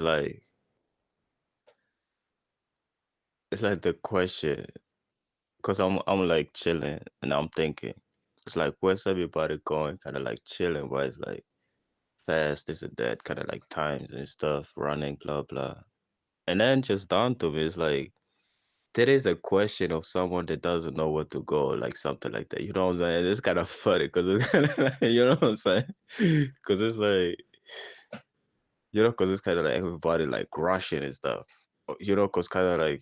like it's like the question, because I'm like chilling and I'm thinking, it's like where's everybody going? Kind of like chilling, where it's like fast, this and that, kind of like times and stuff, running, blah blah. And then just down to me, it's like there is a question of someone that doesn't know where to go, like something like that. You know what I'm saying? It's kind of funny because it's kind of like, you know what I'm saying? Because it's like, because it's kind of like everybody like rushing and stuff. Because kind of like,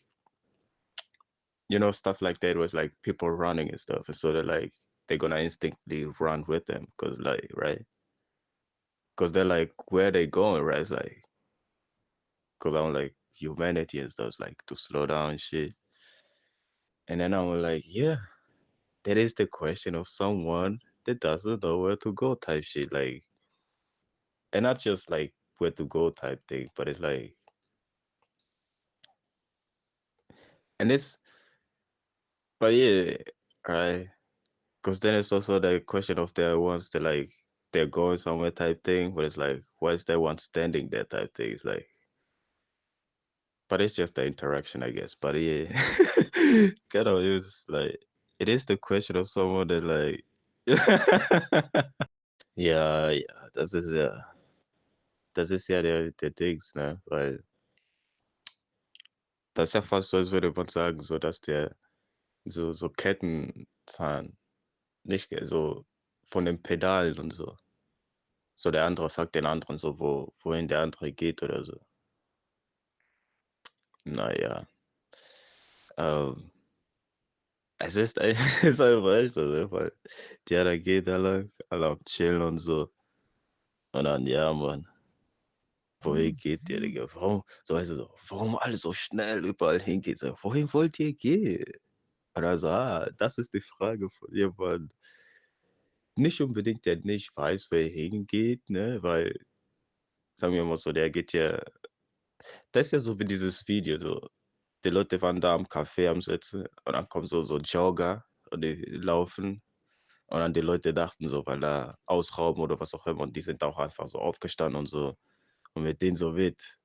stuff like that was like people running and stuff. And so they're gonna instinctively run with them because, like, right? Because they're like, where they going, right? It's like, because I'm like, humanity and stuff, like to slow down and shit. And then I'm like, yeah. That is the question of someone that doesn't know where to go type shit. Like, and not just like where to go type thing, but it's like, and it's, but yeah, right. Because then it's also the question of the ones that like, they're going somewhere type thing, but it's like, why is there one standing there type thing? It's like, but it's just the interaction, I guess. But yeah, kind of, it's like, it is the question of someone that like, ja, ja, das ist ja der Dings, ne? Weil das ist ja fast so, als würde man sagen, so dass der so Kettenzahn, nicht so von den Pedalen und so. So der andere fragt den anderen so, wohin der andere geht oder so. Naja, ähm, es ist, es ist einfach echt so, ne? Weil der da geht alle am Chillen und so. Und dann, ja, Mann, wohin geht der, Digga? Warum, so weißt du so, warum alle so schnell überall hingehen? So, wohin wollt ihr gehen? Und also, das ist die Frage von jemand, nicht unbedingt, der nicht weiß, wo er hingeht, ne? Weil, sagen wir mal so, der geht ja, das ist ja so wie dieses Video, so, die Leute waren da am Café am Sitzen und dann kommen so Jogger und die laufen und dann die Leute dachten so, weil da ausrauben oder was auch immer und die sind auch einfach so aufgestanden und so und mit denen so mit.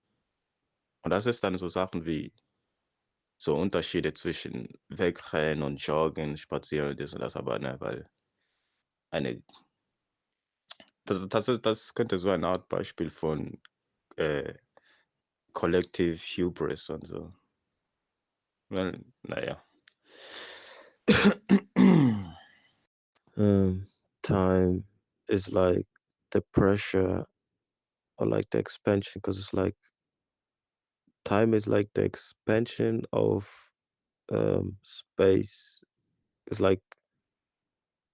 Und das ist dann so Sachen wie so Unterschiede zwischen Wegrennen und Joggen, Spazieren, das und das, aber ne, weil eine das könnte so eine Art Beispiel von, äh, Collective Hubris und so. Weil, na ja. Um, time is like the pressure or like the expansion, because it's like time is like the expansion of space. It's like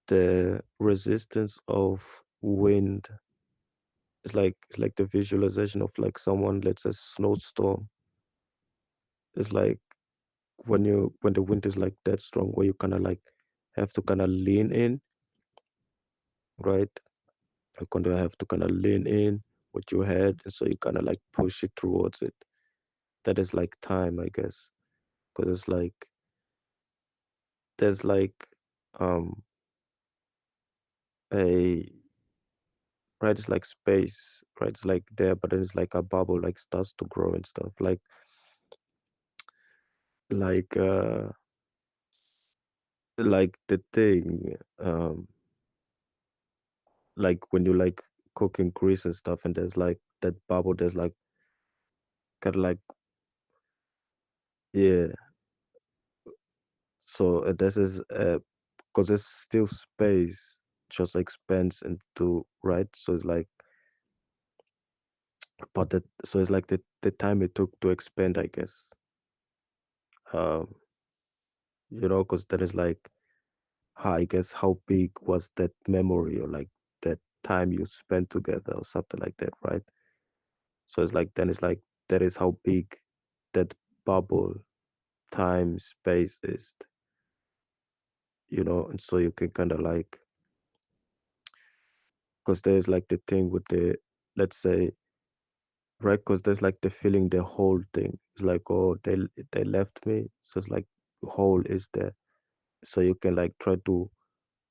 the resistance of wind. It's like the visualization of like someone, let's say snowstorm. It's like when the wind is like that strong, where you kind of like have to kind of lean in, right? You're going to have to kind of lean in with your head, and so you kind of like push it towards it. That is like time, I guess, because it's like there's like um a right, it's like space, right? It's like there, but then it's like a bubble like starts to grow and stuff. Like uh like the thing, like when you like cooking grease and stuff, and there's like that bubble, there's like kind of like, yeah. So this is because it's still space, just expands into, right? So it's like, but that, so it's like the time it took to expand, I guess. Um, because that is like, how, I guess, how big was that memory, or like that time you spent together or something like that, right? So it's like, then it's like, that is how big that bubble, time, space is, and so you can kind of like, because there's like the thing with the, let's say, right, because there's like the feeling, the whole thing. It's like, oh, they left me, so it's like whole is there. So you can like try to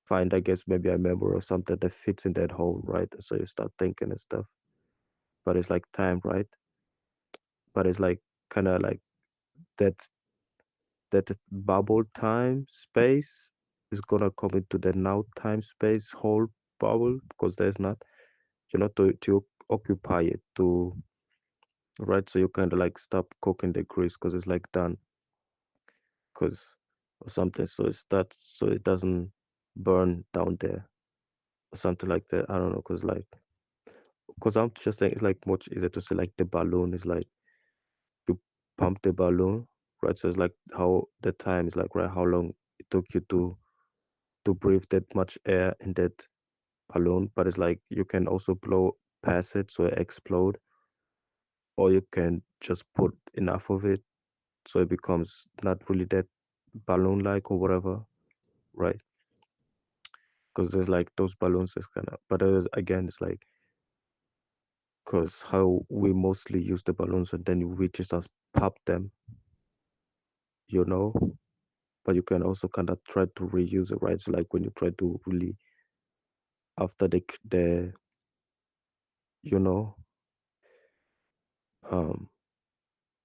find, I guess, maybe a memory or something that fits in that hole, right? So you start thinking and stuff. But it's like time, right? but it's like kind of like that that bubble time space is gonna come into the now time space whole bubble because there's not, to occupy it to, right, so you kind of like stop cooking the grease because it's like done, because or something, so it's that, so it doesn't burn down there or something like that. I don't know, because I'm just saying it's like much easier to say like the balloon is like you pump the balloon, right? So it's like how the time is like, right, how long it took you to breathe that much air in that balloon, but it's like you can also blow past it so it explode, or you can just put enough of it so it becomes not really that balloon like or whatever, right? Because there's like those balloons is kind of, but again, it's like because how we mostly use the balloons and then we just pop them, you know. But you can also kind of try to reuse it, right? So like when you try to really after the you know um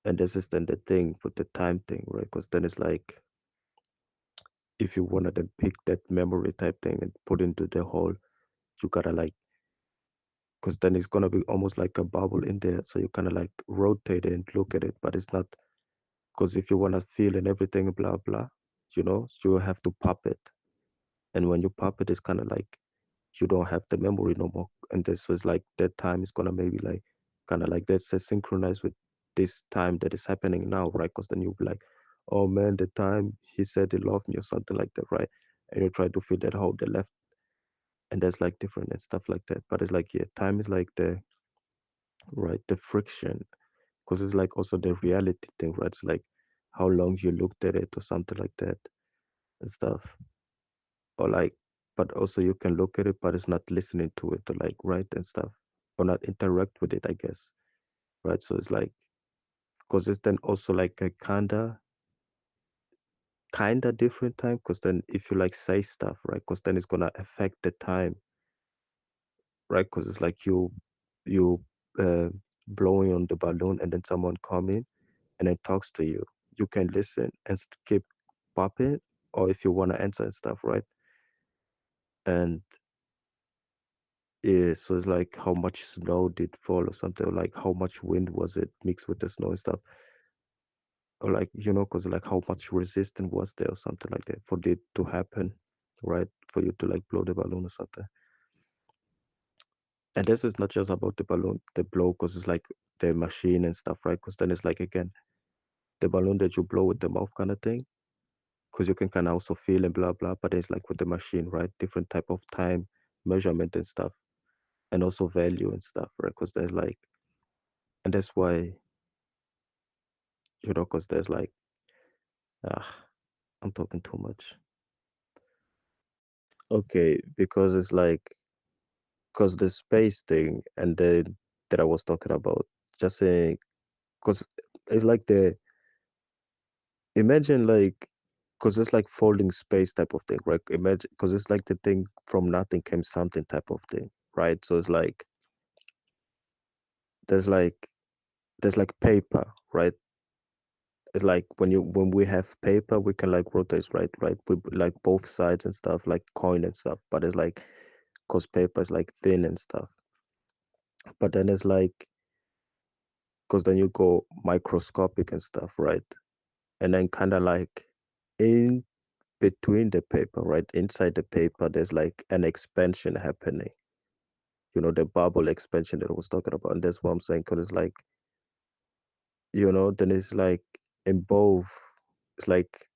and this is then the thing with the time thing, right? Because then it's like if you wanna then pick that memory type thing and put into the hole, you gotta like, because then it's gonna be almost like a bubble in there, so you kind of like rotate it and look at it, but it's not, because if you wanna feel and everything, blah blah, you have to pop it, and when you pop it, it's kind of like you don't have the memory no more. And this so it's like that time is gonna maybe like kind of like that's synchronized with this time that is happening now, right? Because then you'll be like, oh man, the time he said he loved me or something like that, right? And you try to feel that how they left, and there's like different and stuff like that. But it's like, yeah, time is like the right, the friction, because it's like also the reality thing, right? It's like how long you looked at it or something like that and stuff, or like, but also you can look at it but it's not listening to it, or like, right, and stuff, or not interact with it, I guess, right? So it's like, because it's then also like a kinda different time, because then if you like say stuff, right, because then it's gonna affect the time, right? Because it's like you uh blowing on the balloon and then someone come in and then talks to you, you can listen and keep popping, or if you want to answer and stuff, right? And yeah, so it's like how much snow did fall or something, or like how much wind was it mixed with the snow and stuff, or like, because like how much resistance was there or something like that for it to happen, right? For you to like blow the balloon or something. And this is not just about the balloon, the blow, because it's like the machine and stuff, right? Because then it's like, again, the balloon that you blow with the mouth kind of thing, because you can kind of also feel and blah blah, but it's like with the machine, right? Different type of time measurement and stuff, and also value and stuff, right? Because there's like, and that's why, because there's like, ah, I'm talking too much. Okay, because it's like, because the space thing and the that I was talking about, just saying, because it's like imagine like, because it's like folding space type of thing, right? Imagine, because it's like the thing from nothing came something type of thing, right? So it's like there's like there's like paper, right? It's like when we have paper, we can like rotate, right? Right, with like both sides and stuff, like coin and stuff. But it's like, cause paper is like thin and stuff. But then it's like, cause then you go microscopic and stuff, right? And then kind of like in between the paper, right? Inside the paper, there's like an expansion happening. The bubble expansion that I was talking about. And that's what I'm saying. Cause it's like, then it's like in both, it's like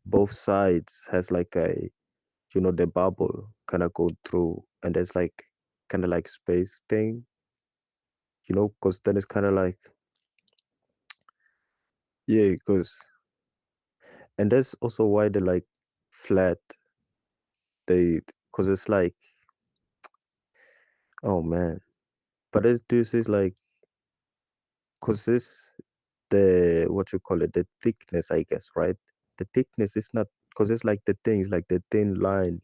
both sides has like the bubble kind of go through, and there's like kind of like space thing, because then it's kind of like, yeah, and that's also why they like flat, because it's like, oh man, but this is like, because this, the what you call it, the thickness, I guess, right? The thickness is not, because it's like the thing is like the thin line.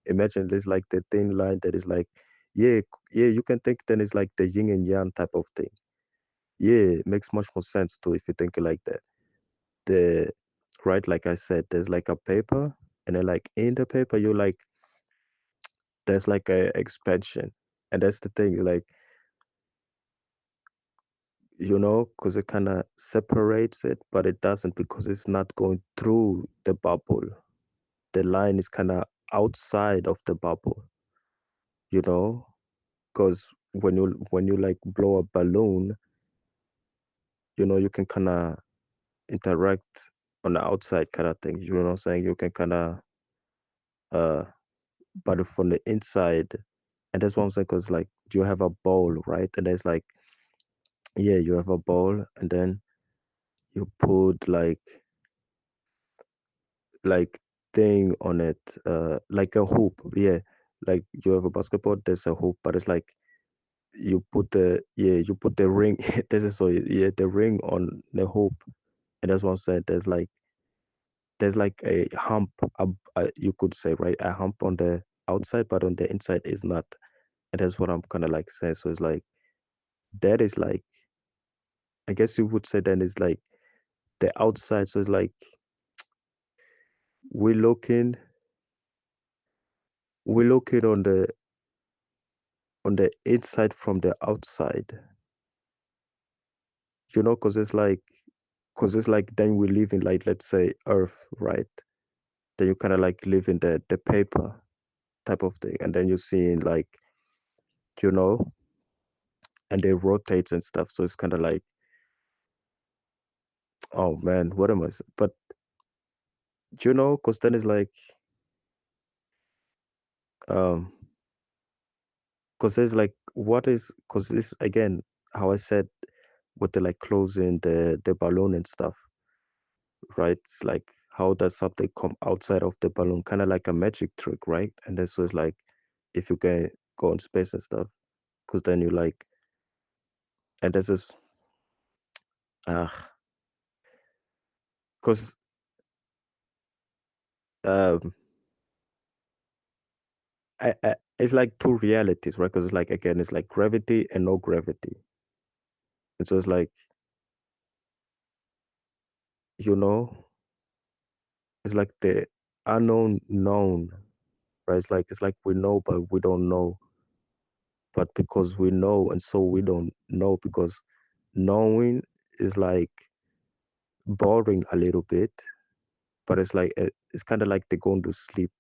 Imagine there's like the thin line that is like, yeah, yeah, you can think then it's like the yin and yang type of thing. yeah, it makes much more sense too if you think it like that. The right, like I said, there's like a paper, and then like in the paper, you like there's like a expansion, and that's the thing, like because it kind of separates it, but it doesn't because it's not going through the bubble. The line is kind of outside of the bubble, you know, because when you like blow a balloon, you can kind of interact on the outside kind of thing. You know what I'm saying? You can kind of uh, but from the inside, and that's what I'm saying. Because like you have a bowl, right? And there's like yeah, you have a bowl, and then you put like thing on it, like a hoop. Yeah, like you have a basketball. There's a hoop, but it's like you put the ring. This is so yeah, the ring on the hoop, and that's what I'm saying. There's like a hump, you could say, right? A hump on the outside, but on the inside is not. And that's what I'm kind of like saying. So it's like that is like, I guess you would say then is like the outside. So it's like we looking we looking on the inside from the outside, because it's like then we live in like let's say Earth, right? Then you kind of like live in the paper type of thing, and then you're seeing like you know, and they rotate and stuff. So it's kind of like, oh man, what am I? But because then it's like, um, because it's like, because this again, how I said with the like closing the balloon and stuff, right? It's like how does something come outside of the balloon, kind of like a magic trick, right? And then so it's like if you can go in space and stuff, because then you like, and this is because um, it's like two realities, right? Because it's like again, it's like gravity and no gravity, and so it's like you know, it's like the unknown known, right? It's like we know, but we don't know, but because we know, and so we don't know because knowing is like boring a little bit, but it's like it's kind of like they're going to sleep,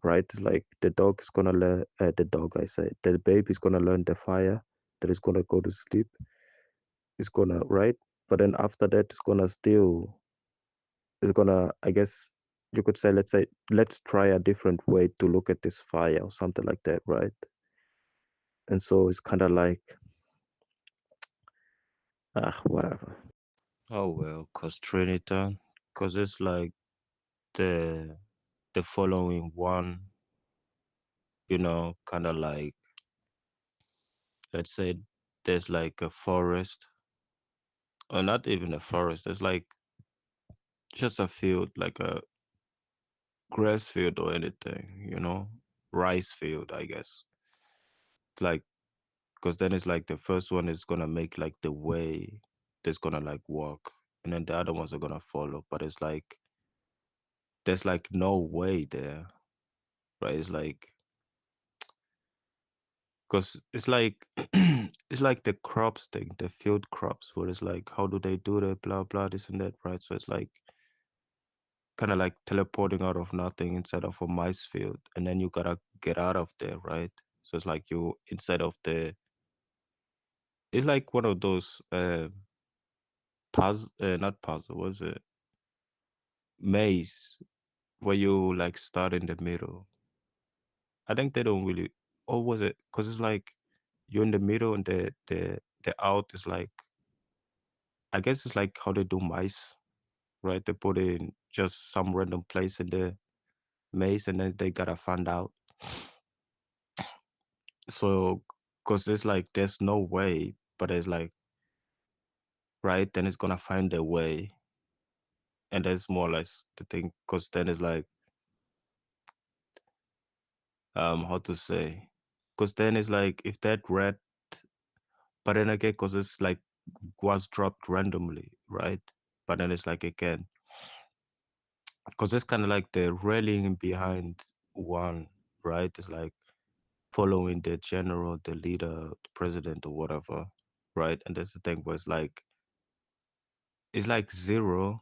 right? It's like the dog is gonna learn, the dog, I say, the baby's gonna learn the fire, that is gonna go to sleep, it's gonna, right? But then after that, it's gonna, I guess you could say, let's say, let's try a different way to look at this fire or something like that, right? And so it's kind of like, whatever. Oh well, cause Trinidad, cause it's like the the following one, kind of like, let's say there's like a forest, or not even a forest. There's like just a field, like a grass field or anything, rice field, I guess. Like, cause then it's like the first one is gonna make like the way that's gonna like walk, and then the other ones are gonna follow. But it's like there's like no way there, right? It's like because it's like it's like the crops thing, the field crops, where it's like how do they do that, blah blah, this and that, right? So it's like kind of like teleporting out of nothing inside of a mice field, and then you gotta get out of there, right? So it's like you inside of it's like one of those puzzle, not puzzle, was it maze, where you like start in the middle. I think they don't really, or was it? Because it's like you're in the middle and the out is like, I guess it's like how they do mice, right? They put in just some random place in the maze, and then they gotta find out. So, because it's like there's no way, but it's like, right, then it's gonna find a way, and that's more or less the thing. Because then it's like, how to say? Because then it's like if that red, but then again, because it's like was dropped randomly, right? But then it's like again, because it's kind of like the rallying behind one, right? It's like following the general, the leader, the president, or whatever, right? And that's the thing where it's like zero,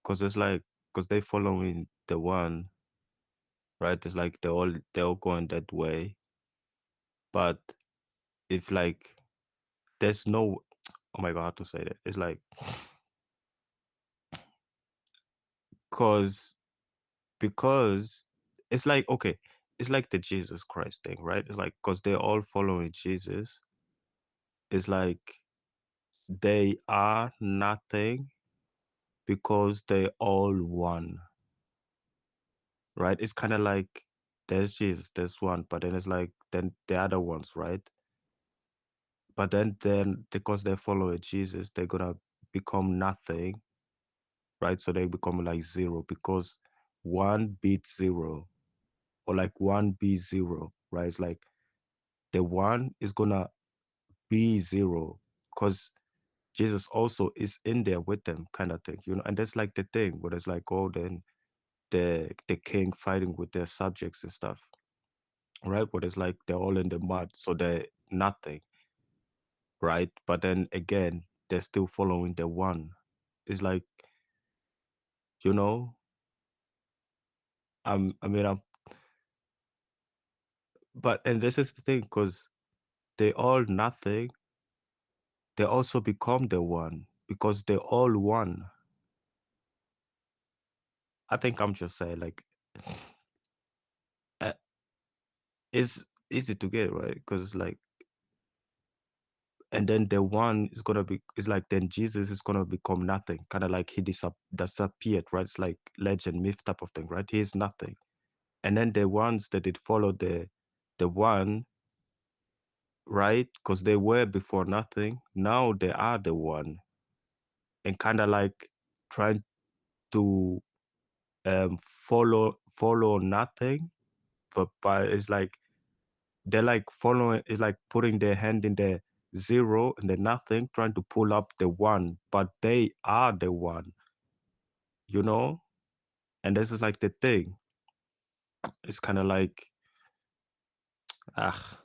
because it's like because they following the one, right? It's like they're all going that way, but if like there's no, oh my god, how to say that? It's like cause because it's like okay, it's like the Jesus Christ thing, right? It's like because they're all following Jesus. It's like they are nothing because they all one, right? It's kind of like there's Jesus, there's one, but then it's like then the other ones, right? But then because they follow Jesus, they're gonna become nothing, right? So they become like zero because one beats zero, or like one be zero, right? It's like the one is gonna be zero because Jesus also is in there with them, kind of thing, you know. And that's like the thing where it's like, oh, then the king fighting with their subjects and stuff, right? But it's like they're all in the mud, so they're nothing, right? But then again, they're still following the one. It's like, you know, I mean, but and this is the thing, because they all nothing, they also become the one because they all one. I think I'm just saying like uh, it's easy to get right because like and then the one is gonna be it's like then Jesus is gonna become nothing, kind of like he disappeared, right? It's like legend myth type of thing, right? He is nothing, and then the ones that did follow the one, right? Because they were before nothing, now they are the one, and kind of like trying to follow nothing, but it's like they're like following, it's like putting their hand in the zero and the nothing, trying to pull up the one, but they are the one, you know? And this is like the thing. It's kind of like, ah.